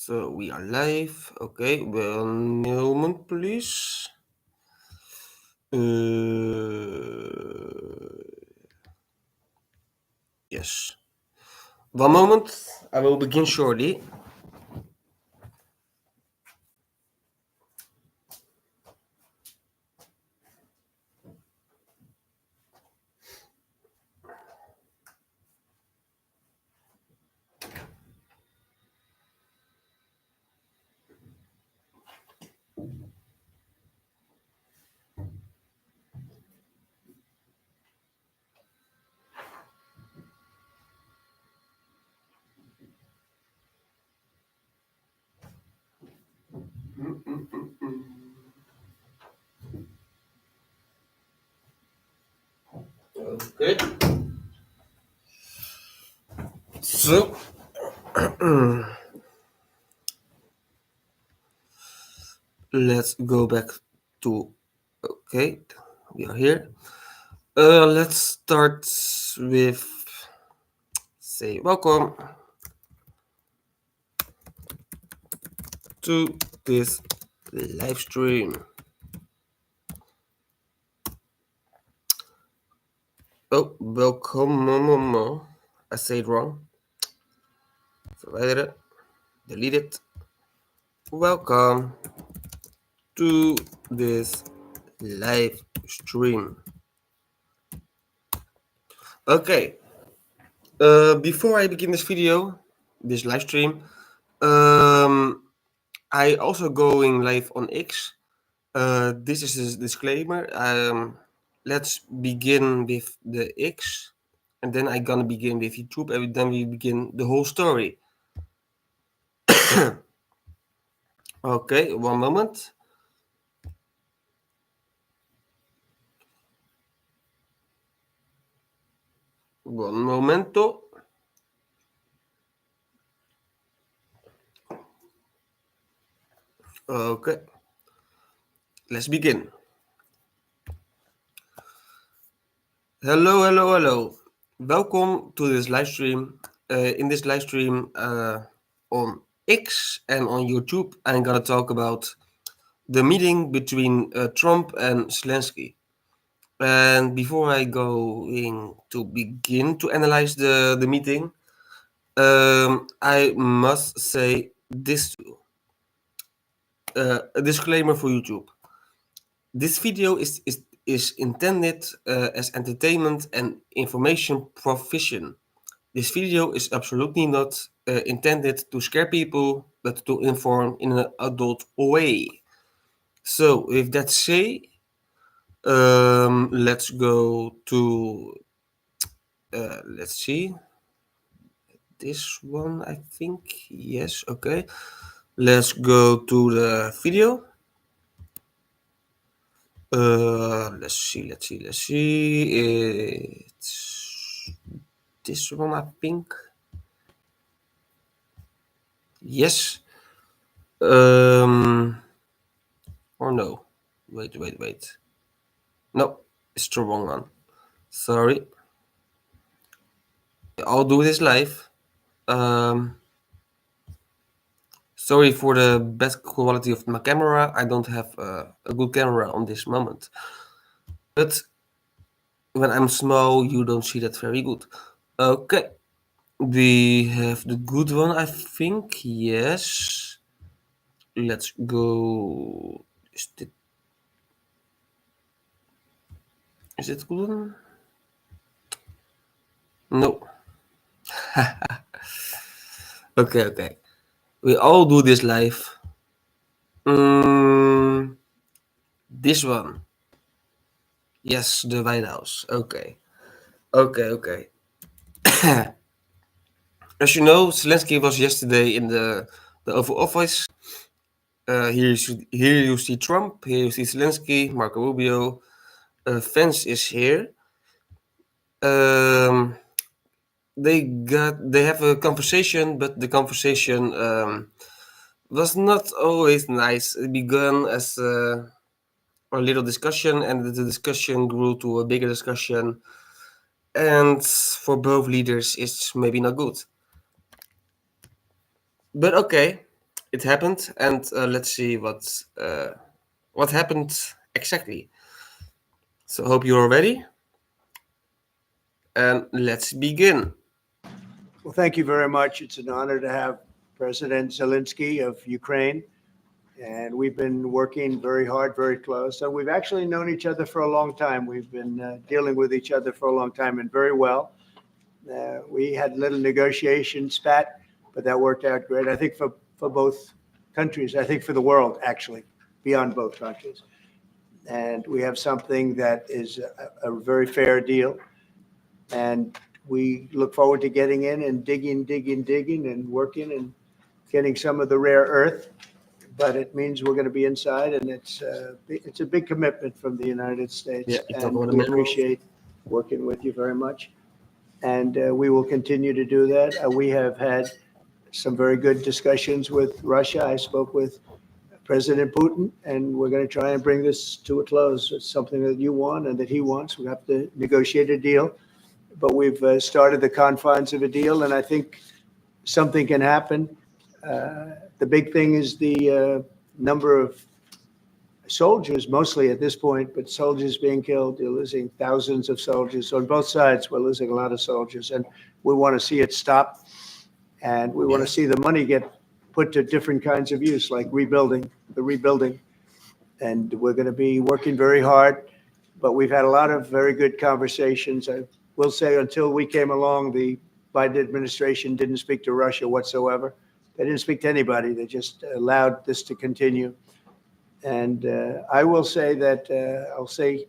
So we are live. Okay, 1 moment, please. Yes. 1 moment. I will begin shortly. Okay. So let's go back to. Okay, we are here. Let's start with say welcome to this live stream. Oh, welcome. I say it wrong. Verwijder het. Delete it. Welcome to this live stream. Okay. Before I begin this video, this live stream, I also going live on X. This is a disclaimer. Let's begin with the X, and then I'm gonna begin with YouTube, and then we begin the whole story. Okay, 1 moment. One momento. Okay, let's begin. Hello. Welcome to this live stream. In this live stream on X and on YouTube, I'm gonna talk about the meeting between Trump and Zelensky. And before I going to begin to analyze the meeting, I must say this too. A disclaimer for YouTube. This video is intended as entertainment and information provision. This video is absolutely not intended to scare people, but to inform in an adult way. So, with that said, let's go to let's see this one. I think yes. Okay, let's go to the video. Let's see. It's this one, I think. Yes. Or no. Wait. No, it's the wrong one. Sorry. I'll do this live. Sorry for the bad quality of my camera. I don't have a good camera on this moment. But when I'm small, you don't see that very good. Okay. We have the good one, I think. Yes. Let's go. Is it good one? No. Okay. We all do this live. This one. Yes, the White House. Okay. As you know, Zelensky was yesterday in the Oval Office. Here you see Trump. Here you see Zelensky, Marco Rubio. Vance is here. They have a conversation, but the conversation was not always nice. It began as a little discussion, and the discussion grew to a bigger discussion. And for both leaders, it's maybe not good. But okay, it happened, and let's see what happened exactly. So hope you're ready, and let's begin. Well, thank you very much. It's an honor to have President Zelensky of Ukraine. And we've been working very hard, very close. So we've actually known each other for a long time. We've been dealing with each other for a long time and very well. We had little negotiation spat, but that worked out great. I think for both countries, I think for the world, actually, beyond both countries. And we have something that is a very fair deal. And we look forward to getting in and digging and working and getting some of the rare earth. But it means we're going to be inside, and it's a big commitment from the United States. Yeah, And we appreciate working with you very much. And we will continue to do that. We have had some very good discussions with Russia. I spoke with President Putin, and we're going to try and bring this to a close. It's something that you want and that he wants. We have to negotiate a deal. But we've started the confines of a deal, and I think something can happen. The big thing is the number of soldiers, mostly at this point, but soldiers being killed. You're losing thousands of soldiers on both sides. We're losing a lot of soldiers, and we want to see it stop. And we want to see the money get put to different kinds of use, like rebuilding. And we're going to be working very hard. But we've had a lot of very good conversations. I will say until we came along, the Biden administration didn't speak to Russia whatsoever. They didn't speak to anybody. They just allowed this to continue. And I will say that, I'll say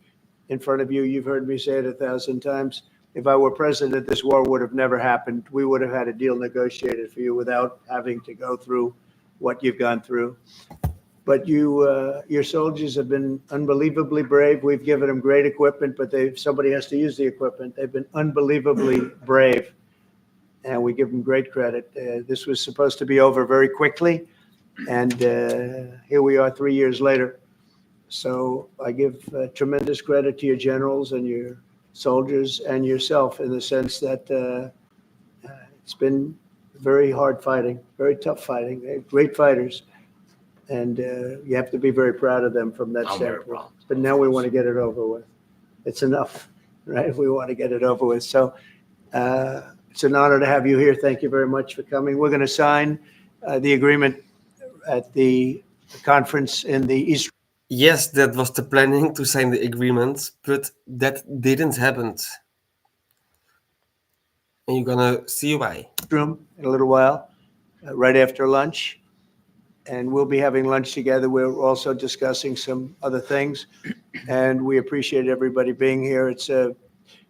in front of you, you've heard me say it 1,000 times, if I were president, this war would have never happened. We would have had a deal negotiated for you without having to go through what you've gone through. But your soldiers have been unbelievably brave. We've given them great equipment, but somebody has to use the equipment. They've been unbelievably brave, and we give them great credit. This was supposed to be over very quickly, and here we are 3 years later. So I give tremendous credit to your generals and your soldiers and yourself in the sense that it's been very hard fighting, very tough fighting. They're great fighters. And you have to be very proud of them from that standpoint. But now we want to get it over with. It's enough, right? We want to get it over with. So it's an honor to have you here. Thank you very much for coming. We're going to sign the agreement at the conference in the East. Yes, that was the planning to sign the agreement, but that didn't happen. And you're going to see why. Room in a little while, right after lunch. And we'll be having lunch together. We're also discussing some other things, and we appreciate everybody being here. It's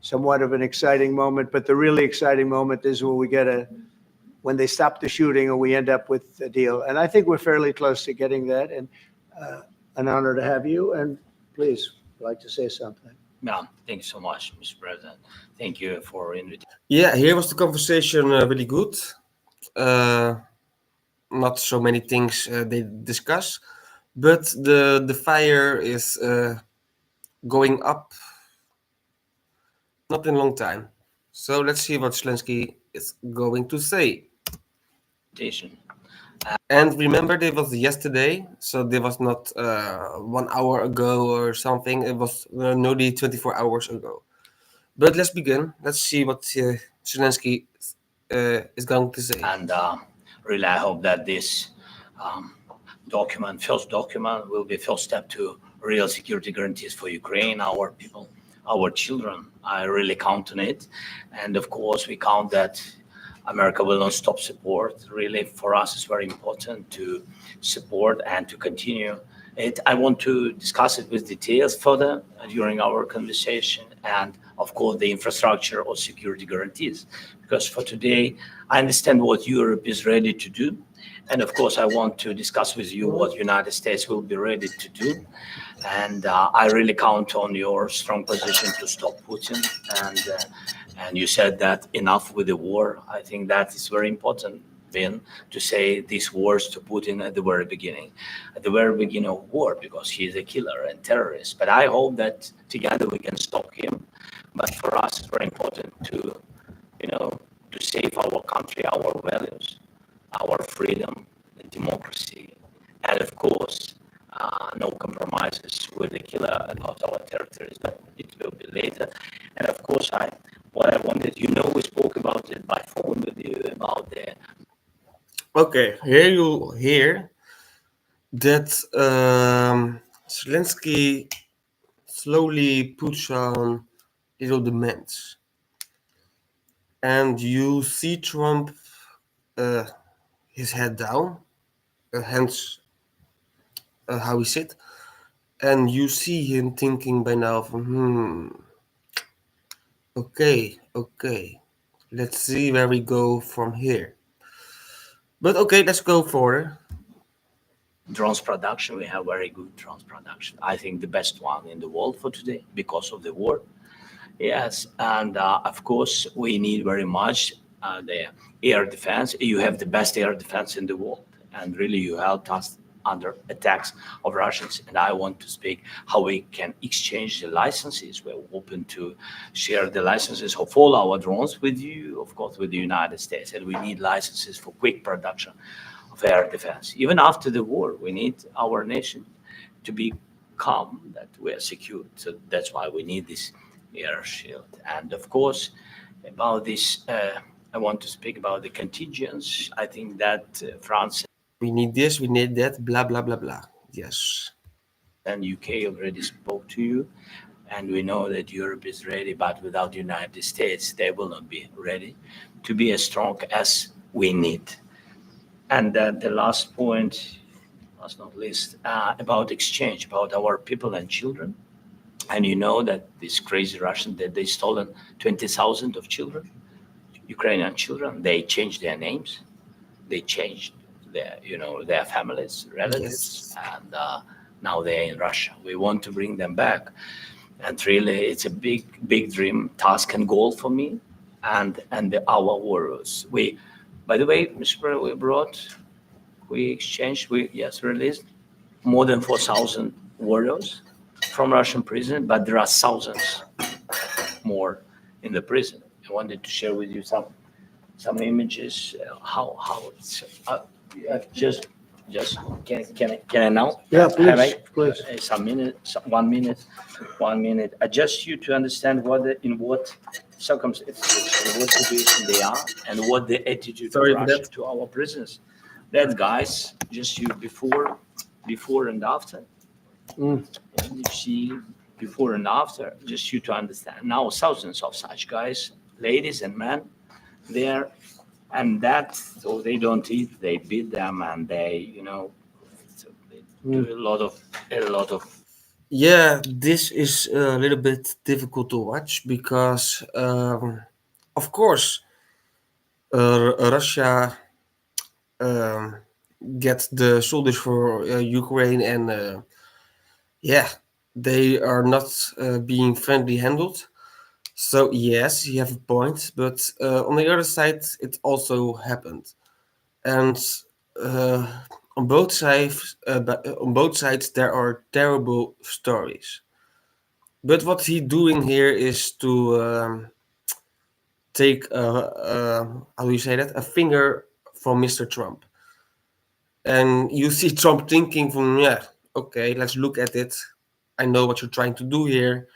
somewhat of an exciting moment, but the really exciting moment is when they stop the shooting and we end up with a deal. And I think we're fairly close to getting that, and an honor to have you. And please, I'd like to say something. Yeah, thank you so much, Mr. President. Thank you for inviting. Yeah, here was the conversation really good. Not so many things they discuss, but the fire is going up not in a long time. So let's see what Zelensky is going to say. And remember, it was yesterday, so there was not 1 hour ago or something. It was nearly 24 hours ago. But let's begin. Let's see what Zelensky is going to say. And really, I hope that this first document, will be first step to real security guarantees for Ukraine, our people, our children. I really count on it. And of course, we count that America will not stop support. Really, for us, it's very important to support and to continue it. I want to discuss it with details further during our conversation, and of course, the infrastructure or security guarantees. Because for today, I understand what Europe is ready to do. And of course, I want to discuss with you what United States will be ready to do. And I really count on your strong position to stop Putin. And you said that enough with the war. I think that is very important, Ben, to say these words to Putin at the very beginning of war, because he is a killer and terrorist. But I hope that together we can stop him. But for us, it's very important to save our country, our values, our freedom, and democracy. with the killer about our territories, but it will be later. And of course, what I wanted, we spoke about it by phone with you about the Okay, here you hear that Zelensky slowly puts on little demands, and you see Trump, uh, his head down, hands how he sit, and you see him thinking by now from okay, let's see where we go from here. But okay, let's go further. drones production. We have very good drones production. I think the best one in the world for today because of the war. Yes, and of course we need very much the air defense. You have the best air defense in the world, and really you helped us under attacks of Russians. And I want to speak how we can exchange the licenses. We're open to share the licenses of all our drones with you, of course, with the United States. And we need licenses for quick production of air defense. Even after the war, we need our nation to be calm, that we are secure. So that's why we need this air shield. And of course, about this, I want to speak about the contingents. I think that France We need this, we need that, blah blah blah blah. Yes. and UK already spoke to you, and we know that Europe is ready, but without the United States, they will not be ready to be as strong as we need. And the last point, last not least, about exchange, about our people and children. And you know that this crazy Russian that they stolen 20,000 of children, Ukrainian children. They changed their names, they changed their families, relatives, Yes. and now they're in Russia. We want to bring them back, and really, it's a big dream, task, and goal for me, and our warriors. By the way, Mr. President, we exchanged, released more than 4,000 warriors from Russian prison, but there are thousands more in the prison. I wanted to share with you some images. How it's just can I now? Yeah, please, Have I, please. some minute, 1 minute, 1 minute. Just you to understand in what circumstances, in what situation they are, and what the attitude Sorry of for Russia that. to our prisoners. That guys, just you before and after. Mm. And you see before and after, just you to understand. Now thousands of such guys, ladies and men, there, and that so they don't eat, they beat them, and so they do a lot of. Yeah, this is a little bit difficult to watch because, of course, Russia um, gets the soldiers for Ukraine, and yeah, they are not being friendly handled. So yes, you have a point, but on the other side, it also happened, and uh, on both sides, there are terrible stories. But what he doing here is to take how do you say that, a finger from Mr. Trump, and you see Trump thinking from yeah, okay, let's look at it. I know what you're trying to do here,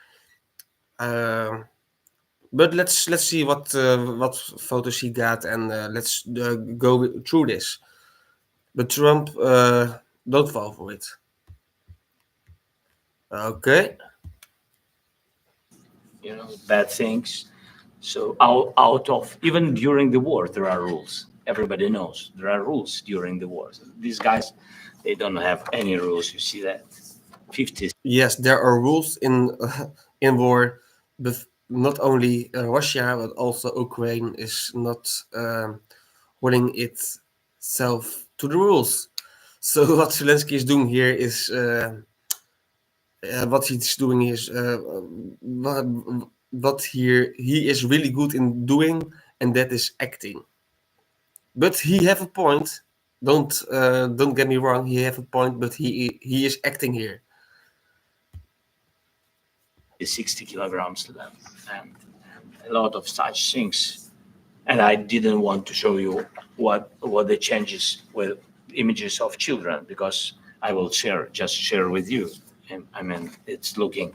but let's see what photos he got, and let's go through this. But Trump don't fall for it. Okay. Bad things. So out of even during the war, there are rules. Everybody knows there are rules during the war. These guys, they don't have any rules. You see that 50. Yes, there are rules in in war, but not only Russia but also Ukraine is not holding itself to the rules. So what Zelensky is doing here is what he's doing is what he is really good in doing, and that is acting. But he have a point. Don't get me wrong. He have a point, but he is acting here. 60 kilograms left, and a lot of such things. And I didn't want to show you what the changes with images of children, because I will share with you And I mean, it's looking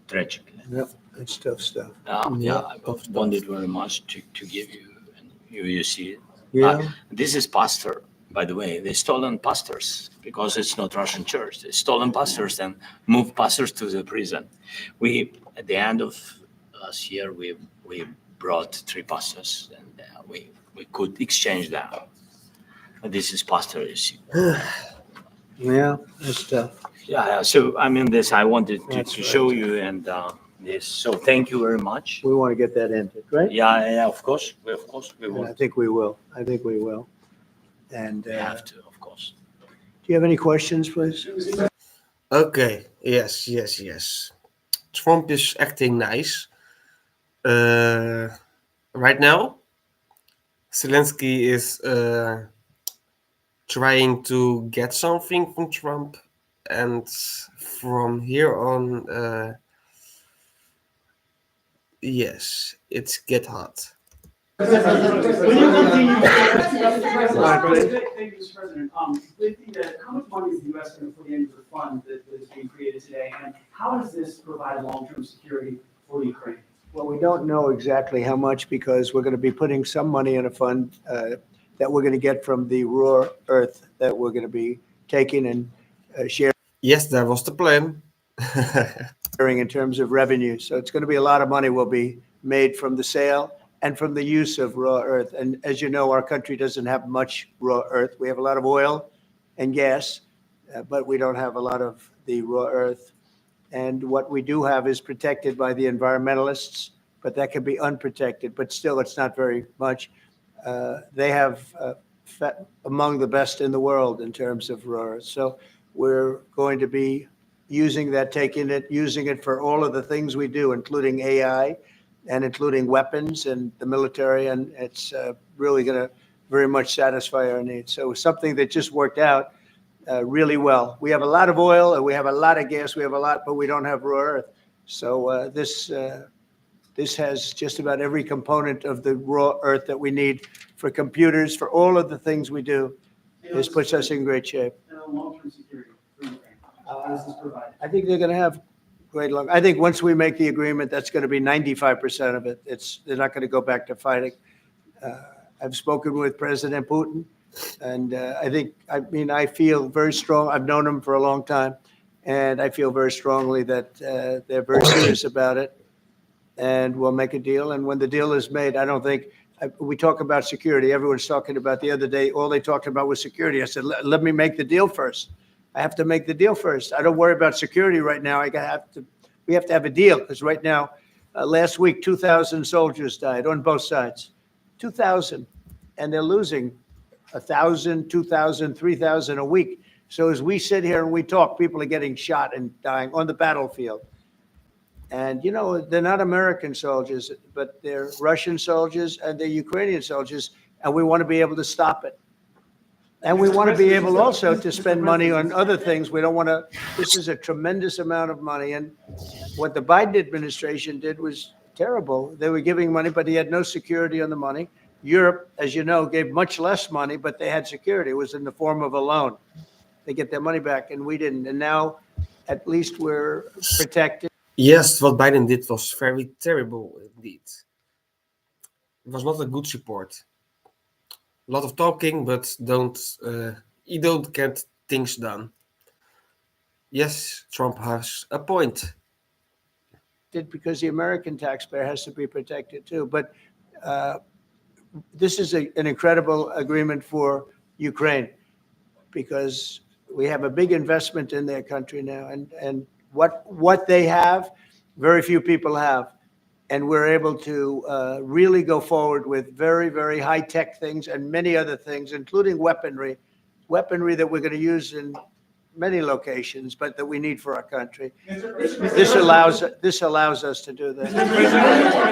tragic. Yep, it's tough stuff. Yeah, I tough stuff. wanted very much to give you, and you see it. Yeah, This is pastor, by the way. They stolen pastors because it's not Russian church. They stolen pastors and moved pastors to the prison. We at the end of last year we brought 3 pastors, and we could exchange them. This is pastor, you see. yeah, that's tough. Yeah. So I mean, this I wanted to That's show right. you, and this. So thank you very much. We want to get that ended, right? Yeah. Of course, we And will. I think we will. I think we will. And We have to, of course. do you have any questions, please? Okay. Yes. Trump is acting nice. Right now, Zelensky is trying to get something from Trump, and from here on, yes, it's get hot. Will you continue? Thank you, Mr. President. How much money is the U.S. going to put into the fund that is being created today, and how does this provide long-term security for Ukraine? Well, we don't know exactly how much because we're going to be putting some money in a fund that we're going to get from the raw earth that we're going to be taking and Yes, that was the plan. sharing in terms of revenue. So it's going to be a lot of money will be made from the sale and from the use of raw earth. And as you know, our country doesn't have much raw earth. We have a lot of oil and gas, but we don't have a lot of the raw earth. And what we do have is protected by the environmentalists, but that can be unprotected. But still, it's not very much. They have among the best in the world in terms of raw earth. So we're going to be using that, using it for all of the things we do, including AI and including weapons and the military. And it's really going to very much satisfy our needs. So something that just worked out really well. We have a lot of oil and we have a lot of gas. We have a lot, but we don't have raw earth. So this has just about every component of the raw earth that we need for computers, for all of the things we do. This puts us in great shape. And long-term security for Ukraine. How does this provide? I think they're going to have great luck. I think once we make the agreement, that's going to be 95% of it. They're not going to go back to fighting. I've spoken with President Putin, and I feel very strong. I've known him for a long time, and I feel very strongly that they're very serious about it, and we'll make a deal. And when the deal is made, I don't think we talk about security. Everyone's talking about the other day. All they talked about was security. I said, let me make the deal first. I have to make the deal first. I don't worry about security right now. We have to have a deal because right now, last week, 2,000 soldiers died on both sides, 2,000, and they're losing 1,000, 2,000, 3,000 a week. So as we sit here and we talk, people are getting shot and dying on the battlefield. And, they're not American soldiers, but they're Russian soldiers and they're Ukrainian soldiers, and we want to be able to stop it. And we want to be able also to spend money on other things. We don't want to, this is a tremendous amount of money. And what the Biden administration did was terrible. They were giving money, but he had no security on the money. Europe, as you know, gave much less money, but they had security. It was in the form of a loan. They get their money back, and we didn't. And now, at least we're protected. Yes, what Biden did was very terrible indeed. It was not a good support. A lot of talking, but you don't get things done. Yes, Trump has a point. Because the American taxpayer has to be protected too. But this is an incredible agreement for Ukraine because we have a big investment in their country now, and what they have, very few people have. And we're able to really go forward with very, very high-tech things and many other things, including weaponry that we're going to use in many locations, but that we need for our country. This allows us to do that.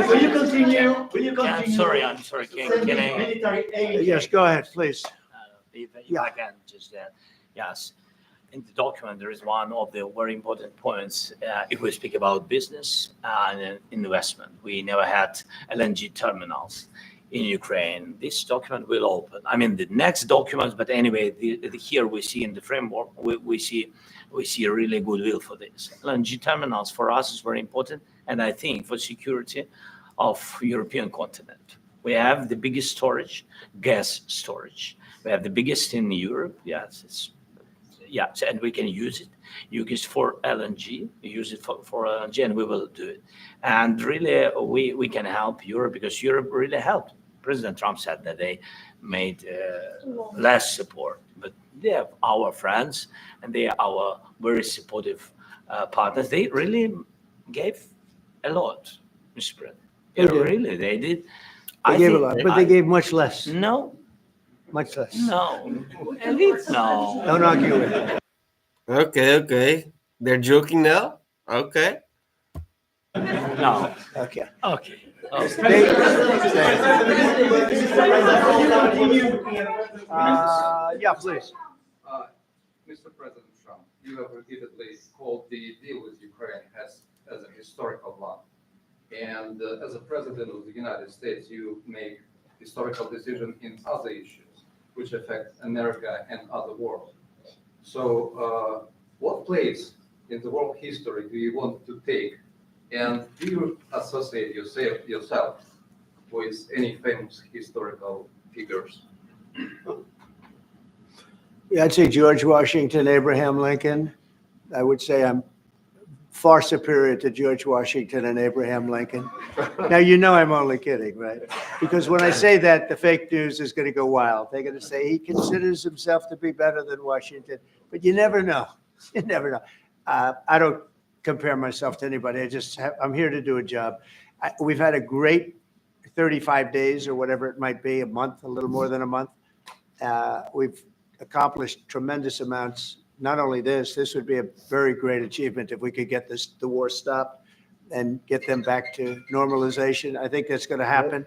Will you continue? Yeah, I'm sorry. Can I? Military aid. Yes, go ahead, please. If I can just yes. In the document, there is one of the very important points. If we speak about business and investment, we never had LNG terminals in Ukraine, this document will open. I mean, the next documents, but anyway, here we see in the framework, we see a really goodwill for this. LNG terminals for us is very important, and I think for security of European continent. We have the biggest storage, gas storage. We have the biggest in Europe. Yes, and we can use it. Use it for LNG. Use it for LNG, and we will do it. And really, we can help Europe because Europe really helped. President Trump said that they made less support, but they are our friends and they are our very supportive partners. They really gave a lot, Mr. President. They did. Really, they did. They gave a lot, but they gave much less. No, Much less. no, elite, no. Don't argue with it. Okay. They're joking now? Okay. No. Okay. Okay. Yeah, please. Mr. President Trump, you have repeatedly called the deal with Ukraine as a historical one. And as a president of the United States, you make historical decisions in other issues which affect America and other world. So what place in the world history do you want to take? And do you associate yourself with any famous historical figures? Yeah, I'd say George Washington, Abraham Lincoln. I would say I'm far superior to George Washington and Abraham Lincoln. Now, you know I'm only kidding, right? Because when I say that, the fake news is going to go wild. They're going to say he considers himself to be better than Washington. But you never know. You never know. I don't compare myself to anybody. I'm here to do a job. We've had a great 35 days or whatever it might be, a month, a little more than a month. We've accomplished tremendous amounts. Not only this would be a very great achievement if we could get the war stopped and get them back to normalization. I think that's going to happen.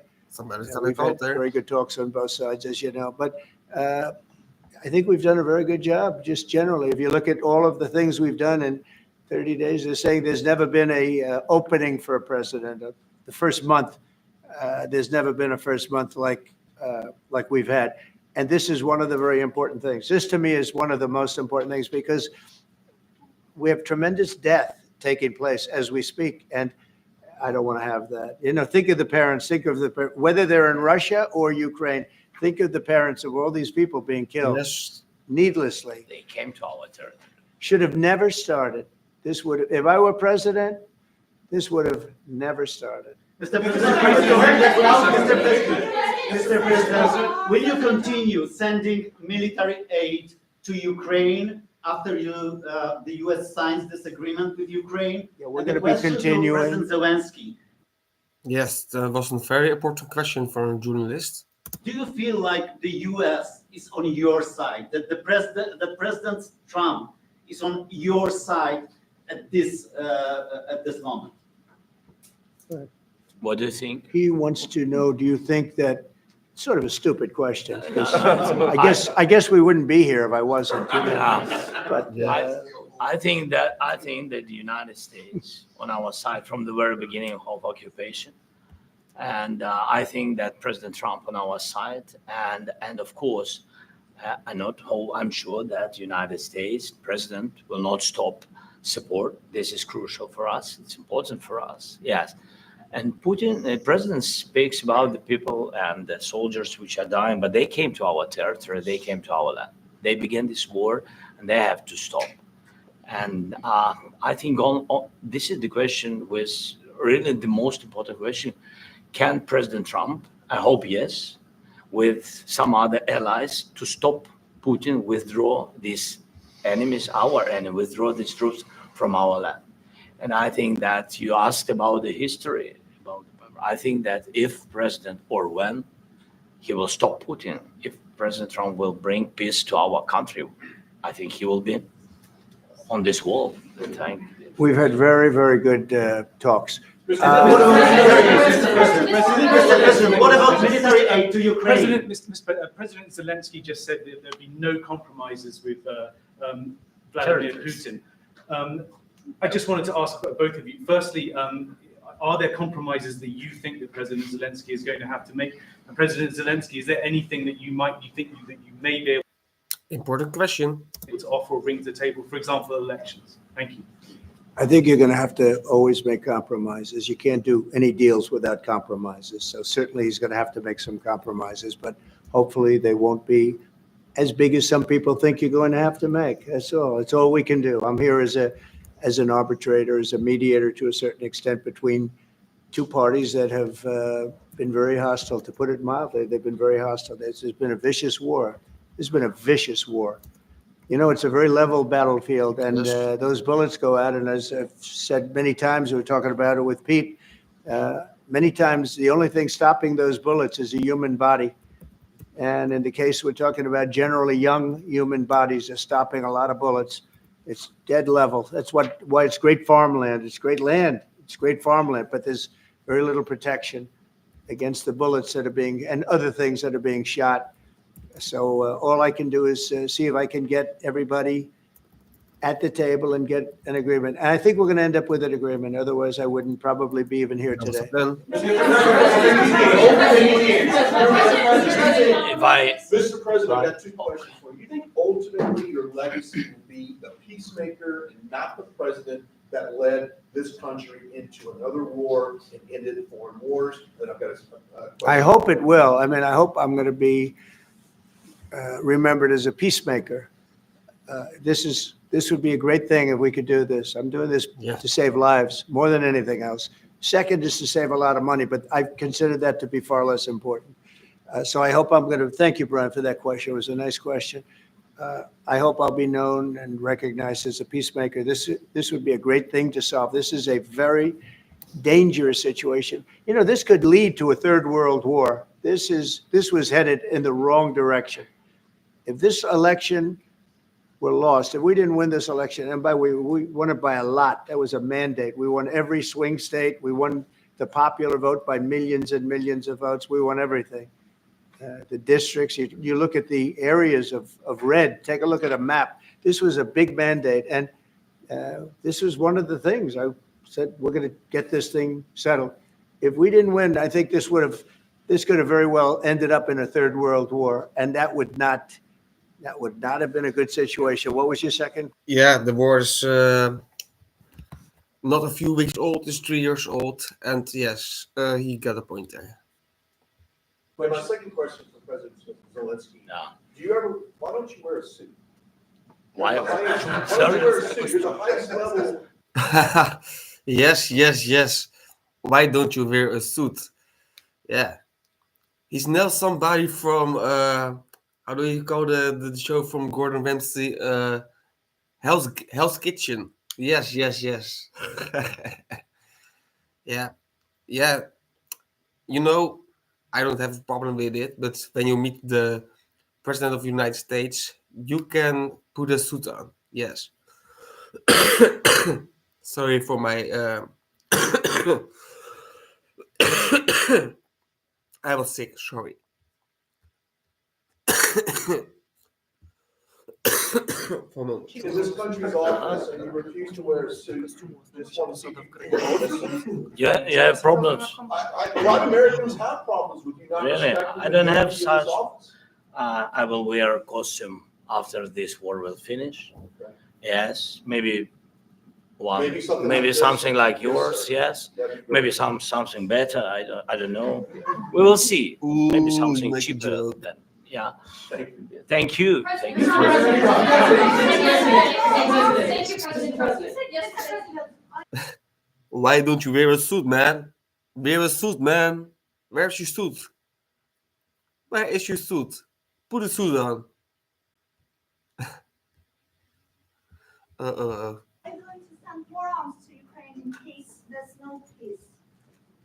We've had very good talks on both sides, as you know. But I think we've done a very good job, just generally. If you look at all of the things we've done in 30 days, they're saying there's never been a opening for a president. The first month, there's never been a first month like we've had. And this is one of the very important things. This, to me, is one of the most important things because we have tremendous death taking place as we speak. And I don't want to have that. You know, think of the parents, whether they're in Russia or Ukraine, think of the parents of all these people being killed needlessly. They came to our territory. Should have never started. This would, if I were president, this would have never started. Mr. President, will you continue sending military aid to Ukraine after the U.S. signs this agreement with Ukraine? Yeah, we're going to be continuing. President Zelensky, Yes, that was a very important question for a journalist. do you feel like the U.S. is on your side? That President Trump is on your side at this moment? What do you think? He wants to know, do you think that, sort of a stupid question. I guess we wouldn't be here if I wasn't. You know? But I think that the United States on our side from the very beginning of occupation, and I think that President Trump on our side, and of course, I'm sure that United States President will not stop support. This is crucial for us. It's important for us. Yes. And Putin, the president speaks about the people and the soldiers which are dying, but they came to our territory, they came to our land. They began this war, and they have to stop. And I think this is the question, was really the most important question. Can President Trump, I hope yes, with some other allies, to stop Putin, withdraw these enemies, our enemy, withdraw these troops from our land? And I think that you asked about the history. I think that if President, or when he will stop Putin, if President Trump will bring peace to our country, I think he will be on this wall. we've had very, very good talks. What about military aid to Ukraine? President Zelensky just said that there'd be no compromises with Vladimir Putin. I just wanted to ask both of you. Firstly, are there compromises that you think that President Zelensky is going to have to make And President Zelensky, is there anything that you may be able Important question. to offer or bring to the table, for example, elections? Thank you. I think you're going to have to always make compromises. You can't do any deals without compromises. So certainly he's going to have to make some compromises, but hopefully they won't be as big as some people think you're going to have to make. That's all. It's all we can do. I'm here as an arbitrator, as a mediator to a certain extent between two parties that have been very hostile, to put it mildly. They've been very hostile. There's been a vicious war. There's been a vicious war. You know, it's a very level battlefield, and those bullets go out. And as I've said many times, we were talking about it with Pete, many times the only thing stopping those bullets is a human body. And in the case we're talking about, generally young human bodies are stopping a lot of bullets. It's dead level. That's why it's great farmland. It's great land. It's great farmland, but there's very little protection against the bullets that are being, and other things that are being shot. So all I can do is see if I can get everybody at the table and get an agreement. And I think we're going to end up with an agreement. Otherwise, I wouldn't probably be even here today. Mr. President, I got two questions for you. You think ultimately your legacy will be the peacemaker and not the president that led this country into another war and ended foreign wars? Then I've got a question. I hope it will. I mean, I hope I'm going to be remembered as a peacemaker. This would be a great thing if we could do this. I'm doing this to save lives more than anything else. Second is to save a lot of money, but I consider that to be far less important. So I hope I'm going to, thank you, Brian, for that question. It was a nice question. I hope I'll be known and recognized as a peacemaker. This would be a great thing to solve. This is a very dangerous situation. You know, this could lead to a third world war. This was headed in the wrong direction. If this election were lost, if we didn't win this election, and by the way, we won it by a lot. That was a mandate. We won every swing state. We won the popular vote by millions and millions of votes. We won everything. The districts, you look at the areas of red, take a look at a map. This was a big mandate. And this was one of the things I said, we're going to get this thing settled. If we didn't win, I think this could have very well ended up in a third world war. And that would not have been a good situation. What was your second? Yeah, the war is not a few weeks old, it's 3 years old. And yes, he got a point there. But my second question for President Zelensky. Yeah. Why don't you wear a suit? Why? Why don't Sorry? you wear a suit? You're the highest level. Yes. Why don't you wear a suit? Yeah. He's now somebody from, how do you call the show from Gordon Ramsay? Hell's Kitchen. Yes. Yeah. You know, I don't have a problem with it, but when you meet the President of the United States, you can put a suit on. Yes. Sorry for my... I was sick, sorry. For a moment. In this country's office, and you refuse to wear a suit. Just want to see if you can. You have problems. A lot of Americans have problems with you not Really? respecting I don't the have dignity of this such- office. I will wear a costume after this war will finish. Okay. Yes, maybe one, Maybe something maybe like this. something like Yes, yours. sir. Yes, That'd be great. maybe something better. I don't know. We will see. Maybe Ooh, something make a cheaper. joke. Than, yeah. Thank you. Thank you. Thank you. Why don't you wear a suit, man? Wear a suit, man. Where's your suit? Where is your suit? Put a suit on. I'm going to send more arms to Ukraine in case there's no peace.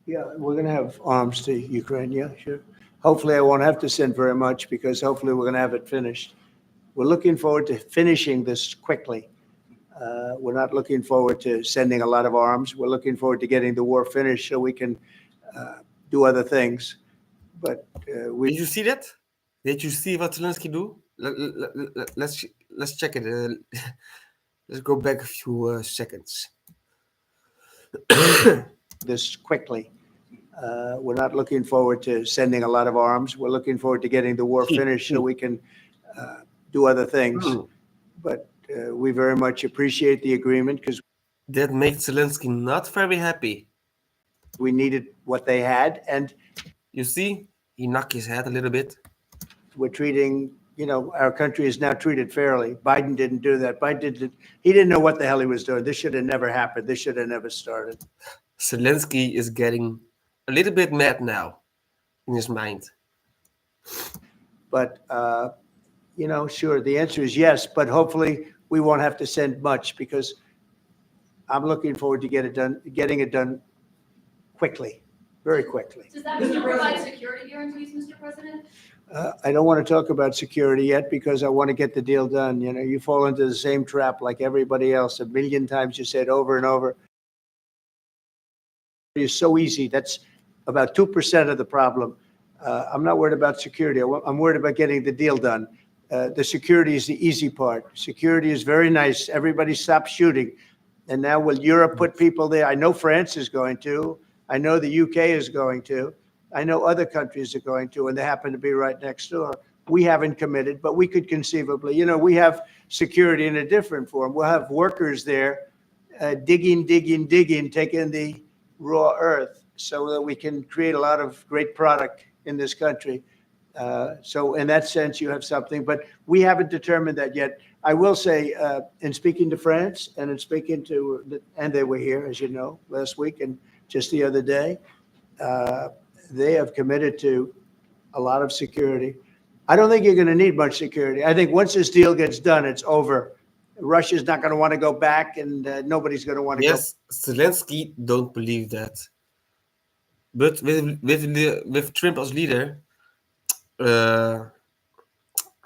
Yeah, we're going to have arms to Ukraine. Yeah, sure. Hopefully I won't have to send very much because hopefully we're going to have it finished. We're looking forward to finishing this quickly. We're not looking forward to sending a lot of arms. We're looking forward to getting the war finished so we can do other things. But Did you see that? Did you see what Zelensky do? Let's check it. Let's go back a few seconds. this quickly. We're not looking forward to sending a lot of arms. We're looking forward to getting the war finished so we can do other things. But we very much appreciate the agreement because That makes Zelensky not very happy. we needed what they had. And You see, he knocked his head a little bit. we're treating, our country is now treated fairly. Biden didn't do that. He didn't know what the hell he was doing. This should have never happened. This should have never started. Zelensky is getting a little bit mad now in his mind. But, sure, the answer is yes, but hopefully we won't have to send much because I'm looking forward to getting it done quickly, very quickly. Does that still provide security guarantees, Mr. President? I don't want to talk about security yet because I want to get the deal done. You fall into the same trap like everybody else. A million times you say it over and over. It's so easy. That's about 2% of the problem. I'm not worried about security. I'm worried about getting the deal done. The security is the easy part. Security is very nice. Everybody stopped shooting. And now will Europe put people there? I know France is going to. I know the UK is going to. I know other countries are going to, and they happen to be right next door. We haven't committed, but we could conceivably. We have security in a different form. We'll have workers there digging, taking the raw earth so that we can create a lot of great product in this country. So in that sense, you have something, but we haven't determined that yet. I will say, in speaking to France and in speaking to, and they were here, as you know, last week and just the other day, they have committed to a lot of security. I don't think you're going to need much security. I think once this deal gets done, it's over. Russia's not going to want to go back, and nobody's going to want to go. Yes, Zelensky don't believe that. But with Trump as leader,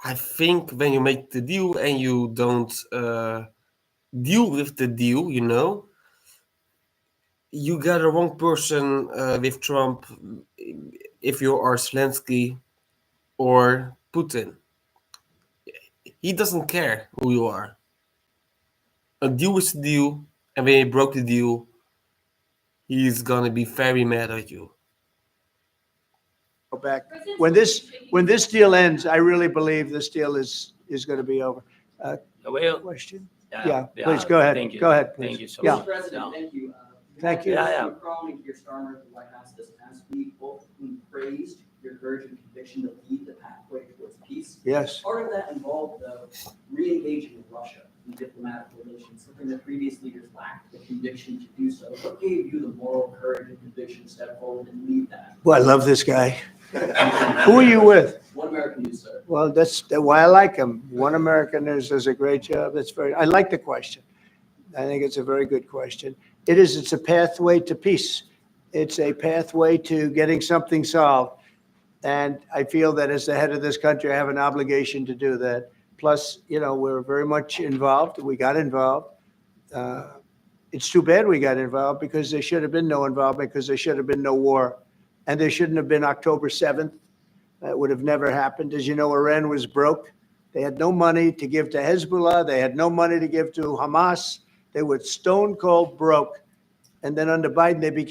I think when you make the deal and you don't deal with the deal, you got a wrong person with Trump if you are Zelensky or Putin. He doesn't care who you are. A deal is a deal, and when he broke the deal, he's gonna be very mad at you. Go back. When this deal ends, I really believe this deal is going to be over. Well, Question? Yeah, please go ahead. Thank you. Go ahead, please. Thank you so Yeah. much. Mr. President, thank you. Thank you. Yeah. Macron and Keir Starmer at the White House this past week, both of whom praised your courage and conviction to lead the pathway towards peace. Yes. Part of that involved, though, re-engaging with Russia in diplomatic relations, something that previous leaders lacked the conviction to do so. What gave you the moral courage and conviction to step forward and lead that? Well, I love this guy. Who are you with? One American News, sir. Well, that's why I like him. One American News does a great job. I like the question. I think it's a very good question. It's a pathway to peace. It's a pathway to getting something solved. And I feel that as the head of this country, I have an obligation to do that. Plus, we're very much involved. We got involved. It's too bad we got involved because there should have been no involvement because there should have been no war. And there shouldn't have been October 7th. That would have never happened. As you know, Iran was broke. They had no money to give to Hezbollah. They had no money to give to Hamas. They were stone cold broke. And then under Biden, they became